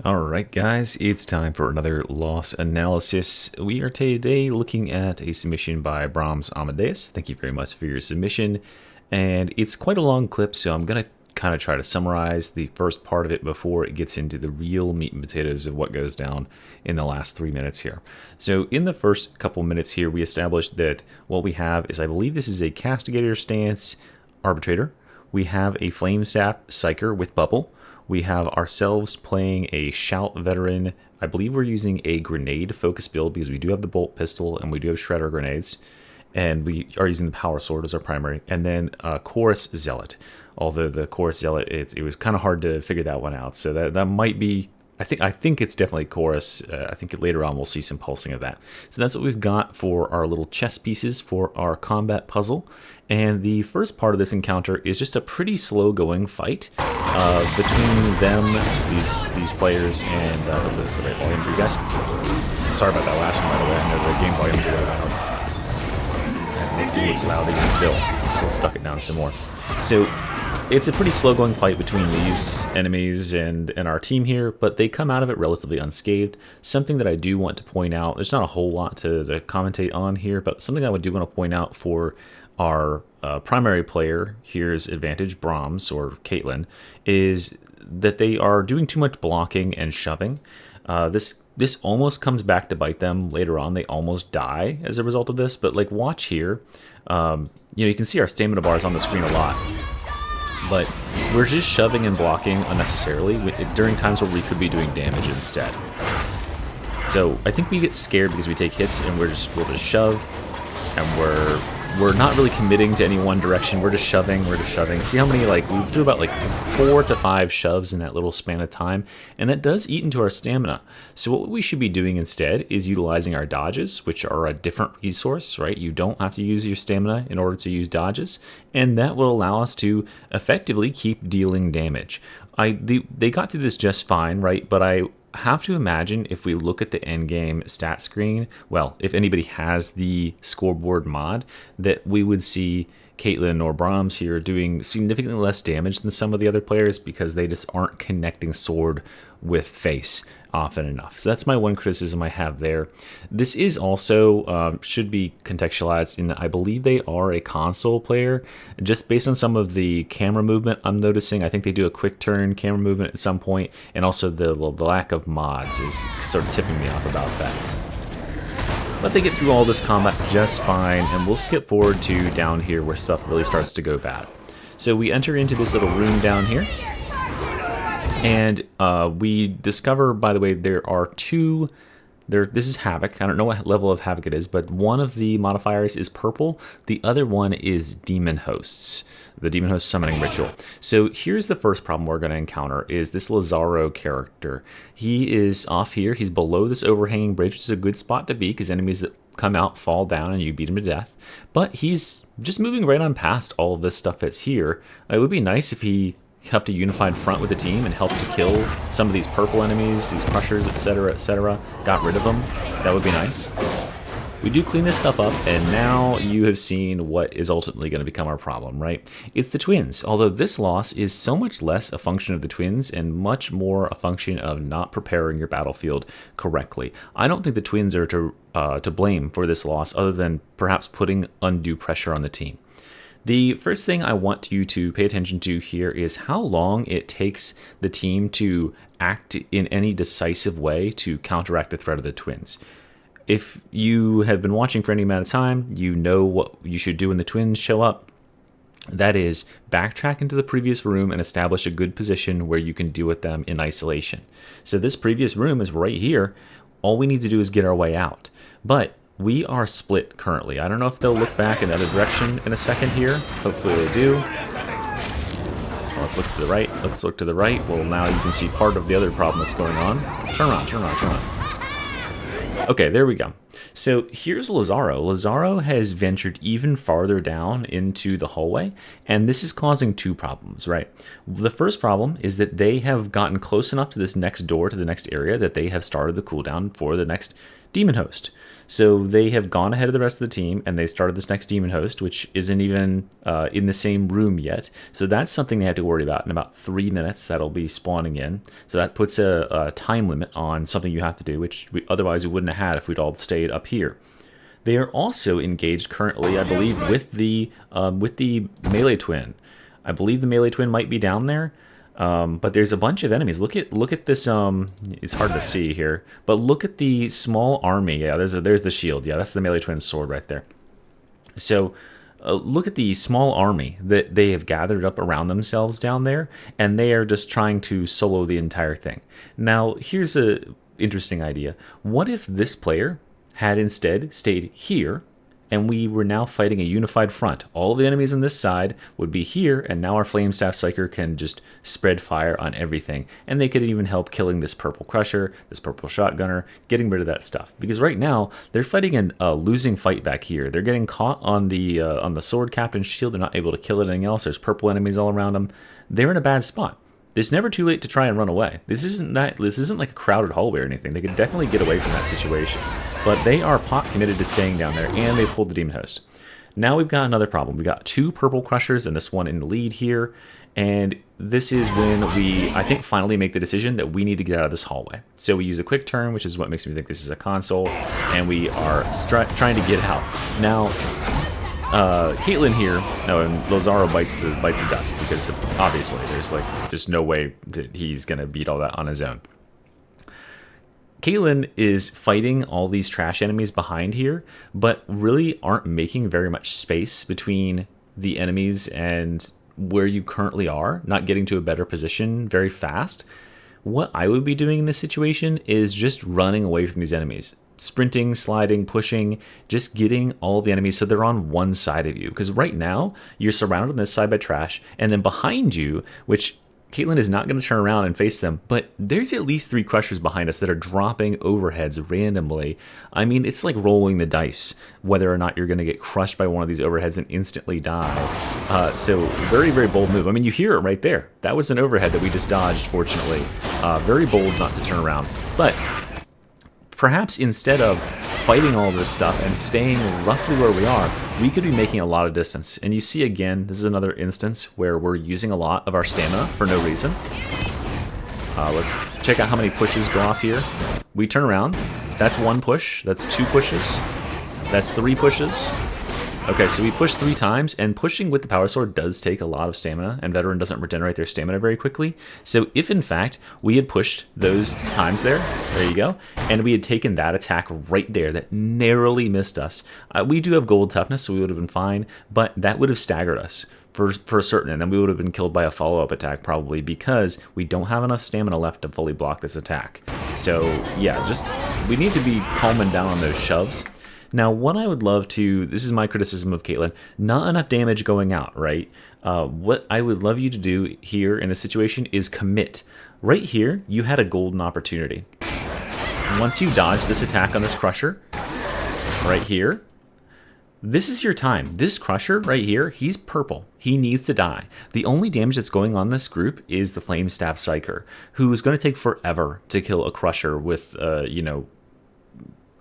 Alright guys, it's time for another loss analysis. We are today looking at a submission by Brahms Amadeus. Thank you very much for your submission. And it's quite a long clip, so I'm going to kind of try to summarize the first part of it before it gets into the real meat and potatoes of what goes down in the last 3 minutes here. So in the first couple minutes here, we established that what we have is, I believe this is a Castigator stance arbitrator. We have a Flame Staff Psyker with Bubble. We have ourselves playing a Shout Veteran. I believe we're using a grenade focus build because we do have the bolt pistol and we do have shredder grenades. And we are using the power sword as our primary. And then Chorus Zealot. Although the Chorus Zealot, it was kind of hard to figure that one out. So that might be, I think it's definitely Chorus. I think later on we'll see some pulsing of that. So that's what we've got for our little chess pieces for our combat puzzle. And the first part of this encounter is just a pretty slow going fight between them, these players, and hopefully that's the right volume for you guys. Sorry about that last one, by the way. I know the game volume is a little loud. It looks loud again still. So let's duck it down some more. So it's a pretty slow going fight between these enemies and our team here, but they come out of it relatively unscathed. Something that I do want to point out, there's not a whole lot to commentate on here, but something I do want to point out for our primary player, here's advantage, Brahms or Caitlyn, is that they are doing too much blocking and shoving. This almost comes back to bite them later on. They almost die as a result of this, but like watch here. You can see our stamina bars on the screen a lot, but we're just shoving and blocking unnecessarily during times where we could be doing damage instead. So I think we get scared because we take hits and we'll just shove, and we're not really committing to any one direction. We're just shoving, See how many, we threw about 4 to 5 shoves in that little span of time, and that does eat into our stamina. So what we should be doing instead is utilizing our dodges, which are a different resource, right? You don't have to use your stamina in order to use dodges, and that will allow us to effectively keep dealing damage. They got through this just fine, right? But I have to imagine if we look at the endgame stat screen, well, if anybody has the scoreboard mod, that we would see Caitlyn or Brahms here doing significantly less damage than some of the other players because they just aren't connecting sword with face often enough. So that's my one criticism I have there. This is also should be contextualized in that I believe they are a console player. Just based on some of the camera movement I'm noticing, I think they do a quick turn camera movement at some point, and also the lack of mods is sort of tipping me off about that. But they get through all this combat just fine, and we'll skip forward to down here where stuff really starts to go bad. So we enter into this little room down here. And we discover, by the way, there are two. This is Havoc. I don't know what level of Havoc it is, but one of the modifiers is purple. The other one is Demon Hosts, the Demon Host Summoning Ritual. So here's the first problem we're going to encounter is this Lazaro character. He is off here. He's below this overhanging bridge, which is a good spot to be because enemies that come out fall down and you beat him to death. But he's just moving right on past all of this stuff that's here. It would be nice if he helped a unified front with the team and helped to kill some of these purple enemies, these crushers, etc., got rid of them. That would be nice. We do clean this stuff up, and now you have seen what is ultimately going to become our problem, right? It's the twins, although this loss is so much less a function of the twins and much more a function of not preparing your battlefield correctly. I don't think the twins are to blame for this loss other than perhaps putting undue pressure on the team. The first thing I want you to pay attention to here is how long it takes the team to act in any decisive way to counteract the threat of the twins. If you have been watching for any amount of time, you know what you should do when the twins show up. That is, backtrack into the previous room and establish a good position where you can deal with them in isolation. So this previous room is right here. All we need to do is get our way out. But we are split currently. I don't know if they'll look back in the other direction in a second here. Hopefully they do. Well, let's look to the right. Let's look to the right. Well, now you can see part of the other problem that's going on. Turn around. Okay, there we go. So here's Lazaro. Lazaro has ventured even farther down into the hallway, and this is causing two problems, right? The first problem is that they have gotten close enough to this next door, to the next area, that they have started the cooldown for the next Demon Host. So they have gone ahead of the rest of the team, and they started this next Demon Host, which isn't even in the same room yet. So that's something they have to worry about. In about 3 minutes, that'll be spawning in. So that puts a time limit on something you have to do, which otherwise we wouldn't have had if we'd all stayed up here. They are also engaged currently, I believe, with the melee twin. I believe the melee twin might be down there. But there's a bunch of enemies. Look at this. It's hard to see here, but look at the small army. Yeah, there's the shield. Yeah, that's the melee twin sword right there. So look at the small army that they have gathered up around themselves down there, and they are just trying to solo the entire thing. Now, here's a interesting idea. What if this player had instead stayed here, and we were now fighting a unified front? All of the enemies on this side would be here, and now our Flamestaff Psyker can just spread fire on everything. And they could even help killing this purple crusher, this purple shotgunner, getting rid of that stuff. Because right now, they're fighting a losing fight back here. They're getting caught on the sword captain's shield. They're not able to kill anything else. There's purple enemies all around them. They're in a bad spot. It's never too late to try and run away. This isn't like a crowded hallway or anything. They could definitely get away from that situation. But they are pot committed to staying down there, and they pulled the Demon Host. Now we've got another problem. We've got 2 purple crushers and this one in the lead here. And this is when we, I think, finally make the decision that we need to get out of this hallway. So we use a quick turn, which is what makes me think this is a console, and we are trying to get out. Now, Caitlyn here, no, and Lazaro bites the dust, because obviously there's no way that he's gonna beat all that on his own. Caitlyn is fighting all these trash enemies behind here, but really aren't making very much space between the enemies and where you currently are, not getting to a better position very fast. What I would be doing in this situation is just running away from these enemies. Sprinting, sliding, pushing, just getting all the enemies so they're on one side of you. Because right now, you're surrounded on this side by trash, and then behind you, which Caitlyn is not going to turn around and face them, but there's at least 3 crushers behind us that are dropping overheads randomly. I mean, it's like rolling the dice, whether or not you're going to get crushed by one of these overheads and instantly die. So very, very bold move. I mean, you hear it right there. That was an overhead that we just dodged, fortunately. Very bold not to turn around. But perhaps instead of fighting all this stuff and staying roughly where we are, we could be making a lot of distance. And you see again, this is another instance where we're using a lot of our stamina for no reason. Let's check out how many pushes go off here. We turn around. That's 1 push. That's 2 pushes. That's 3 pushes. Okay, so we push 3 times, and pushing with the power sword does take a lot of stamina, and Veteran doesn't regenerate their stamina very quickly. So if in fact we had pushed those times there you go, and we had taken that attack right there that narrowly missed us, we do have gold toughness, so we would have been fine, but that would have staggered us for certain, and then we would have been killed by a follow-up attack probably, because we don't have enough stamina left to fully block this attack. So yeah, just we need to be calming down on those shoves. Now, what I would love to, this is my criticism of Caitlyn, not enough damage going out, right? What I would love you to do here in this situation is commit. Right here, you had a golden opportunity. Once you dodge this attack on this crusher, right here, this is your time. This crusher right here, he's purple. He needs to die. The only damage that's going on this group is the Flamestaff Psyker, who is going to take forever to kill a crusher with,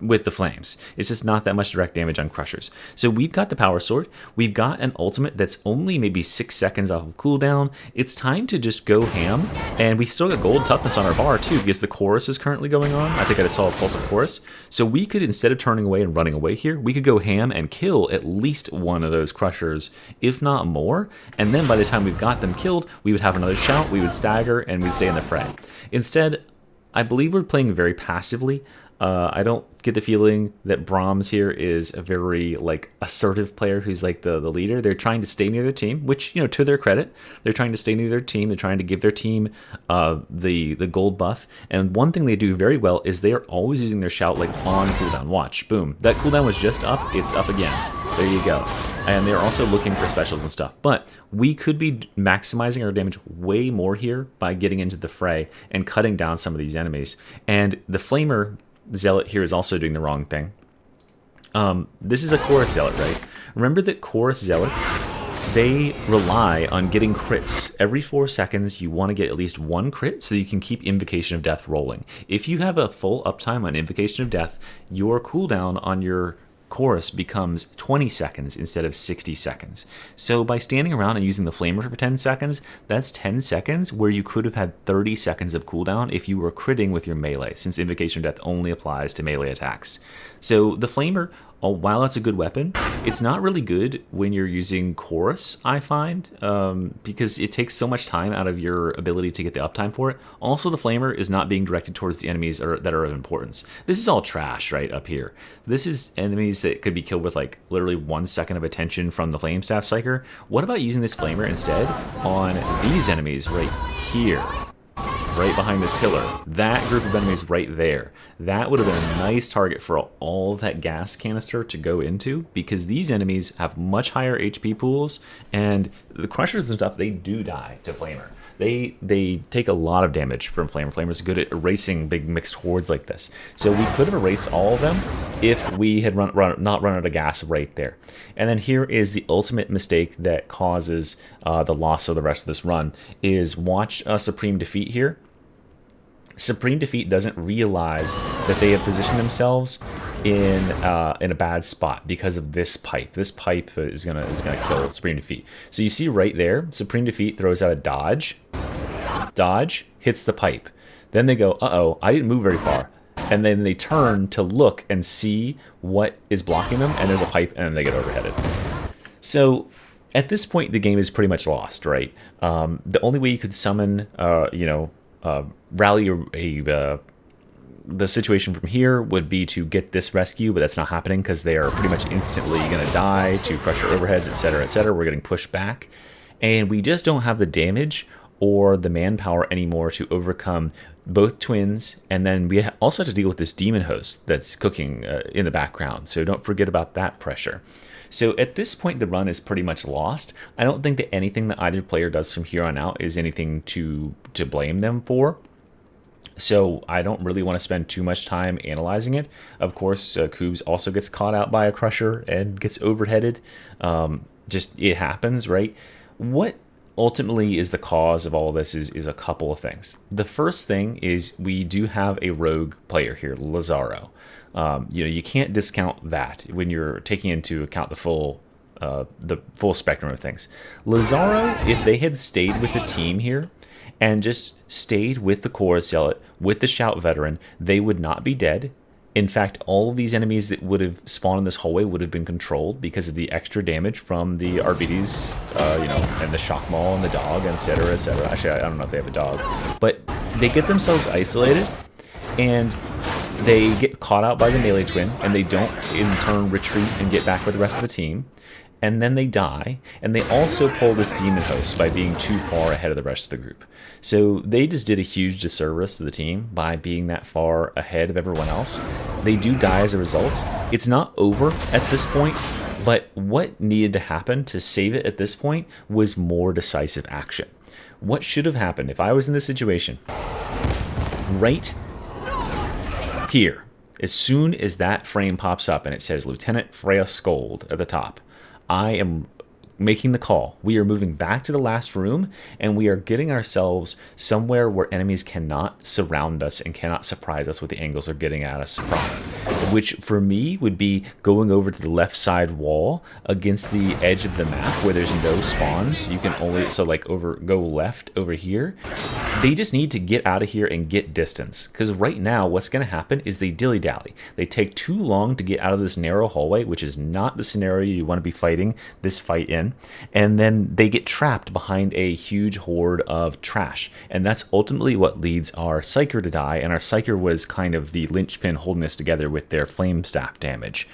with the flames. It's just not that much direct damage on crushers. So we've got the power sword. We've got an ultimate that's only maybe 6 seconds off of cooldown. It's time to just go ham, and we still got gold toughness on our bar too, because the chorus is currently going on. I think I just saw a pulse of chorus. So we could, instead of turning away and running away here, we could go ham and kill at least one of those crushers, if not more. And then by the time we've got them killed, we would have another shout, we would stagger, and we'd stay in the fray. Instead, I believe we're playing very passively. I don't get the feeling that Brahms here is a very assertive player who's like the leader. They're trying to stay near their team, which, to their credit, they're trying to stay near their team. They're trying to give their team the gold buff. And one thing they do very well is they are always using their shout on cooldown. Watch, boom, that cooldown was just up. It's up again. There you go. And they're also looking for specials and stuff. But we could be maximizing our damage way more here by getting into the fray and cutting down some of these enemies. And the Flamer Zealot here is also doing the wrong thing. This is a Chorus Zealot, right? Remember that Chorus Zealots they rely on getting crits. Every 4 seconds, you want to get at least 1 crit so you can keep Invocation of Death rolling. If you have a full uptime on Invocation of Death, your cooldown on your chorus becomes 20 seconds instead of 60 seconds. So by standing around and using the flamer for 10 seconds, that's 10 seconds where you could have had 30 seconds of cooldown if you were critting with your melee, since Invocation of Death only applies to melee attacks. So the flamer, while it's a good weapon, it's not really good when you're using chorus, I find, because it takes so much time out of your ability to get the uptime for it. Also, the flamer is not being directed towards the enemies that are of importance. This is all trash right up here. This is enemies that could be killed with like literally 1 second of attention from the flame staff psyker. What about using this flamer instead on these enemies right here? Right behind this pillar, that group of enemies right there, that would have been a nice target for all of that gas canister to go into, because these enemies have much higher HP pools, and the crushers and stuff, they do die to flamer. They take a lot of damage from flamer. Flamer's good at erasing big mixed hordes like this. So we could have erased all of them if we had not run out of gas right there. And then here is the ultimate mistake that causes the loss of the rest of this run, is watch Supreme Defeat here. Supreme Defeat doesn't realize that they have positioned themselves in a bad spot because of this pipe. This pipe is gonna kill Supreme Defeat. So you see right there, Supreme Defeat throws out a dodge. Dodge hits the pipe. Then they go, uh-oh, I didn't move very far. And then they turn to look and see what is blocking them, and there's a pipe, and they get overheaded. So at this point, the game is pretty much lost, right? The only way you could summon, rally the situation from here would be to get this rescue, but that's not happening because they are pretty much instantly going to die to crusher overheads, etc., etc. We're getting pushed back, and we just don't have the damage or the manpower anymore to overcome both twins, and then we also have to deal with this demon host that's cooking in the background, so don't forget about that pressure. So at this point, the run is pretty much lost. I don't think that anything that either player does from here on out is anything to blame them for. So I don't really want to spend too much time analyzing it. Of course, Koobs also gets caught out by a crusher and gets overheaded. Just it happens, right? What ultimately is the cause of all this is a couple of things. The first thing is we do have a rogue player here, Lazaro. You can't discount that when you're taking into account the full spectrum of things. Lazaro, if they had stayed with the team here and just stayed with the Chorus Zealot, with the Shout Veteran, they would not be dead. In fact, all of these enemies that would have spawned in this hallway would have been controlled because of the extra damage from the RBDs, and the Shock Maul and the dog, etc., etc. Actually, I don't know if they have a dog. But they get themselves isolated, and they get caught out by the melee twin, and they don't, in turn, retreat and get back with the rest of the team. And then they die, and they also pull this demon host by being too far ahead of the rest of the group. So they just did a huge disservice to the team by being that far ahead of everyone else. They do die as a result. It's not over at this point, but what needed to happen to save it at this point was more decisive action. What should have happened if I was in this situation? Right here, as soon as that frame pops up and it says Lieutenant Freya Scold at the top, I am making the call. We are moving back to the last room, and we are getting ourselves somewhere where enemies cannot surround us and cannot surprise us with the angles they're getting at us from. Which, for me, would be going over to the left side wall against the edge of the map where there's no spawns. You can only, go left over here. They just need to get out of here and get distance. Because right now, what's going to happen is they dilly-dally. They take too long to get out of this narrow hallway, which is not the scenario you want to be fighting this fight in. And then they get trapped behind a huge horde of trash. And that's ultimately what leads our Psyker to die. And our Psyker was kind of the linchpin holding us together with their flame staff damage.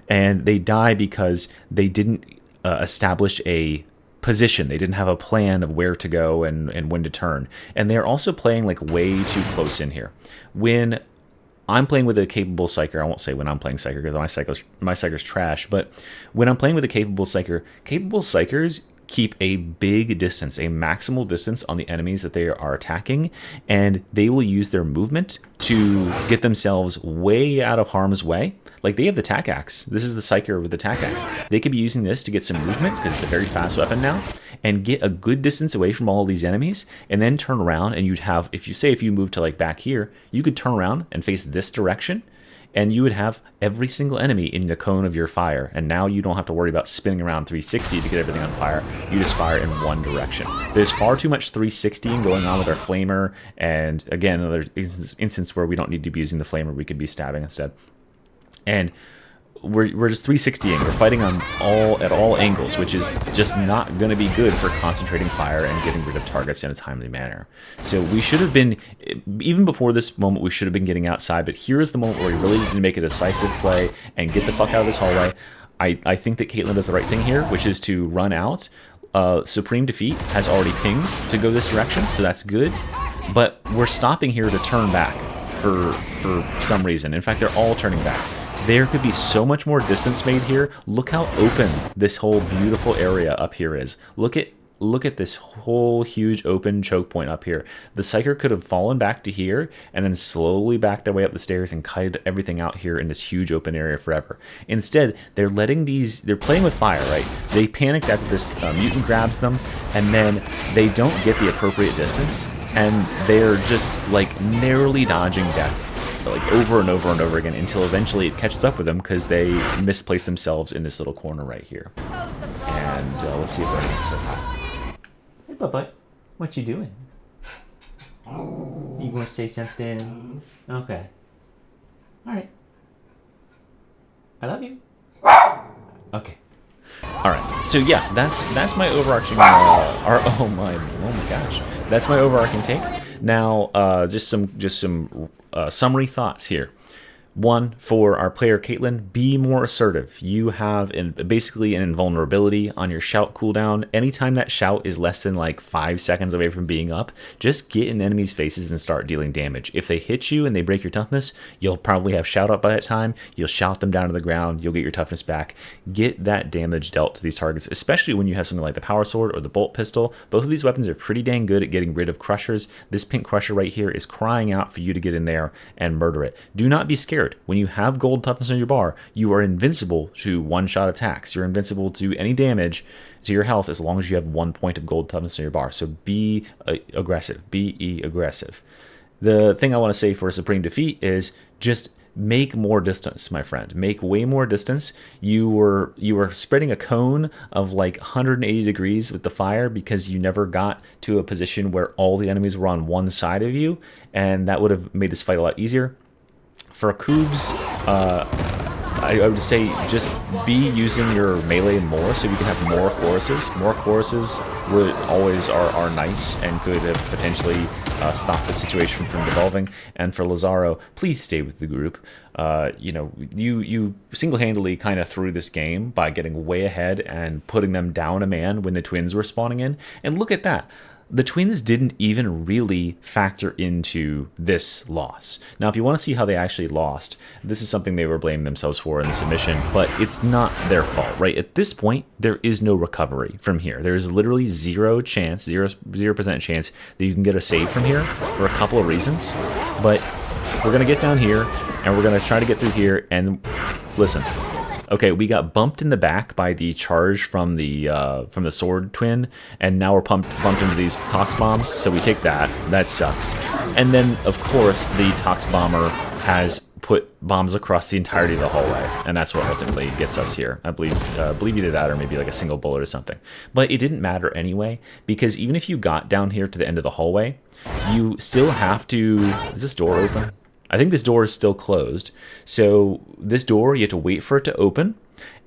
And they die because they didn't establish a position. They didn't have a plan of where to go and when to turn. And they're also playing like way too close in here. When I'm playing with a capable Psyker, I won't say when I'm playing Psyker because my Psyker's trash, but when I'm playing with a capable Psykers keep a big distance, a maximal distance on the enemies that they are attacking, and they will use their movement to get themselves way out of harm's way. like they have the tack axe. This is the Psyker with the tack axe. They could be using this to get some movement because it's a very fast weapon now, and get a good distance away from all of these enemies, and then turn around and you'd have, if you move to like back here, you could turn around and face this direction, and you would have every single enemy in the cone of your fire. And now you don't have to worry about spinning around 360 to get everything on fire. You just fire in one direction. There's far too much 360 going on with our flamer. And again, another instance where we don't need to be using the flamer. We could be stabbing instead. And we're just 360ing. We're fighting on at all angles, which is just not going to be good for concentrating fire and getting rid of targets in a timely manner. So we should have been, even before this moment, we should have been getting outside. But here is the moment where we really need to make a decisive play and get the fuck out of this hallway. I think that Caitlyn does the right thing here, which is to run out. Supreme Defeat has already pinged to go this direction, so that's good. But we're stopping here to turn back for some reason. In fact, they're all turning back. There could be so much more distance made here. Look how open this whole beautiful area up here is. Look at this whole huge open choke point up here. The Psyker could have fallen back to here and then slowly backed their way up the stairs and cut everything out here in this huge open area forever. Instead, they're playing with fire, right? They panicked after this mutant grabs them, and then they don't get the appropriate distance, and they're just like narrowly dodging death, like over and over and over again, until eventually it catches up with them because they misplace themselves in this little corner right here. And let's see if Bernie says hi. Hey, Bubba, what you doing? You want to say something? Okay. All right. I love you. Okay. All right. So yeah, that's my overarching. Oh my gosh, that's my overarching take. Now, just some summary thoughts here. One, for our player Caitlyn, be more assertive. You have basically an invulnerability on your shout cooldown. Anytime that shout is less than like 5 seconds away from being up, just get in enemies' faces and start dealing damage. If they hit you and they break your toughness, you'll probably have shout up by that time. You'll shout them down to the ground. You'll get your toughness back. Get that damage dealt to these targets, especially when you have something like the power sword or the bolt pistol. Both of these weapons are pretty dang good at getting rid of crushers. This pink crusher right here is crying out for you to get in there and murder it. Do not be scared. When you have gold toughness on your bar, you are invincible to one-shot attacks. You're invincible to any damage to your health as long as you have 1 point of gold toughness on your bar. So be aggressive. Be aggressive. The thing I want to say for Supreme Defeat is just make more distance, my friend. Make way more distance. You were spreading a cone of like 180 degrees with the fire because you never got to a position where all the enemies were on one side of you, and that would have made this fight a lot easier. For Koobs, I would say just be using your melee more so you can have more choruses. More choruses would always are nice and could have potentially stopped the situation from devolving. And for Lazaro, please stay with the group. You single-handedly kind of threw this game by getting way ahead and putting them down a man when the twins were spawning in. And look at that. The twins didn't even really factor into this loss. Now, if you want to see how they actually lost, this is something they were blaming themselves for in the submission, but it's not their fault, right? At this point, there is no recovery from here. There is literally 0% chance that you can get a save from here for a couple of reasons. But we're going to get down here, and we're going to try to get through here, and listen. Okay, we got bumped in the back by the charge from the sword twin, and now we're bumped into these tox bombs, so we take that. That sucks. And then, of course, the tox bomber has put bombs across the entirety of the hallway, and that's what ultimately gets us here. I believe you did that, or maybe like a single bullet or something. But it didn't matter anyway, because even if you got down here to the end of the hallway, you still have to... Is this door open? I think this door is still closed. So this door, you have to wait for it to open,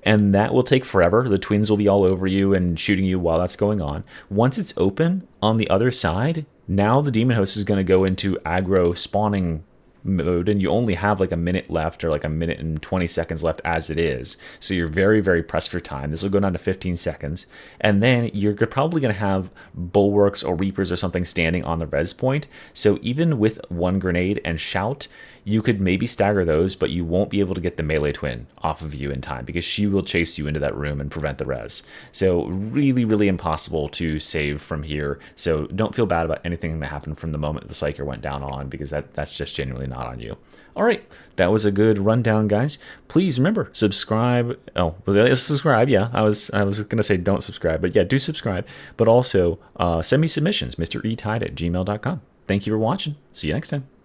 and that will take forever. The twins will be all over you and shooting you while that's going on. Once it's open, on the other side, now the demon host is going to go into aggro spawning mode, and you only have like a minute left, or like a minute and 20 seconds left as it is. So you're very, very pressed for time. This will go down to 15 seconds. And then you're probably going to have bulwarks or reapers or something standing on the res point. So even with one grenade and shout, you could maybe stagger those, but you won't be able to get the melee twin off of you in time because she will chase you into that room and prevent the res. So really, really impossible to save from here. So don't feel bad about anything that happened from the moment the Psyker went down on, because that's just genuinely not on you. All right, that was a good rundown, guys. Please remember, subscribe. Oh, subscribe. Yeah, I was gonna say don't subscribe, but yeah, do subscribe. But also send me submissions, misteretide@gmail.com. Thank you for watching. See you next time.